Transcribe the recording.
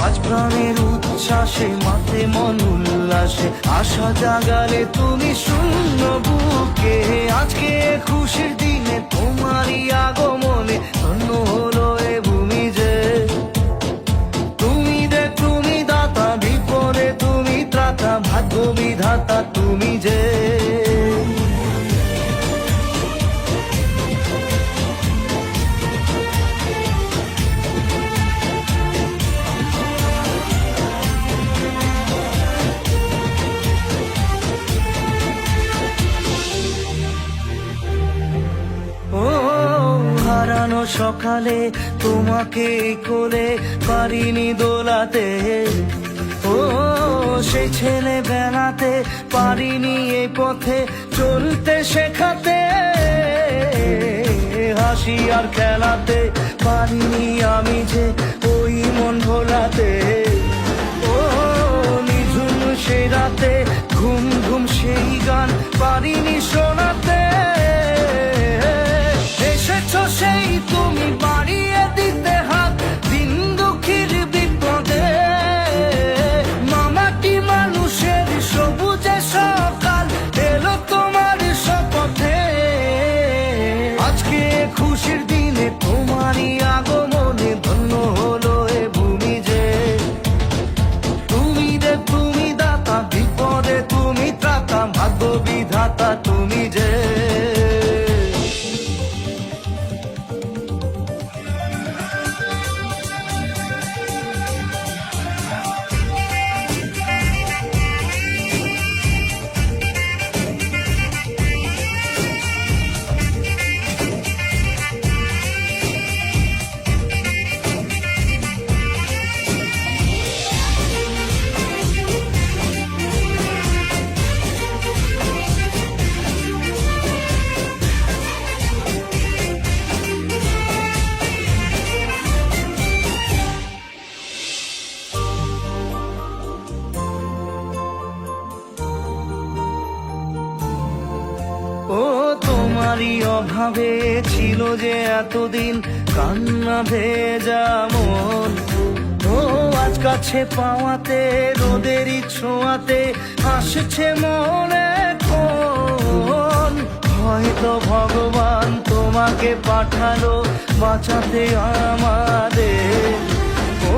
আজ প্রাণের উচ্ছ্বাসে মাথে মন উল্লাসে আশা জাগালে তুমি শূন্য বুকে। আজকে খুশির দিনে তোমারই আগমনে ধন্য হলো এ ভূমি যে। তুমি দাতা, বিপদে তুমি ত্রাতা, ভাগ্য বিধাতা তুমি যে। হারানো সকালে তোমাকে কোলে পারিনি দোলাতে, ও সেই ছেলে বেলাতে পারিনি এই পথে চলতে শেখাতে। হাসি আর খেলাতে পারিনি আমি যে ওই মন ভোলাতে। ও নিঝুম সেই রাতে ঘুম ঘুম সেই গান পারিনি শোনাতে। এসেছো সেই তুমি বাড়িয়ে দিতে হাত দিন দুঃখীর বিপদে। মামাটি মানুষের সবুজে সকাল এলো তোমার শপথে। আজকে খুশির দিনে তোমারই আগমনে ধন্য হলো এ ভূমি যে। তুমি দাতা, বিপদে তুমি ত্রাতা, ভাগ্য বিধাতা তুমি যে। ও তোমারই অভাবে ছিল যে এতদিন কান্না ভেজা মন। ও আজ কাছে পাওয়াতে রোদেরই ছোঁয়াতে আসছে মনে কোন। হয়তো ভগবান তোমাকে পাঠালো বাঁচাতে আমাদের। ও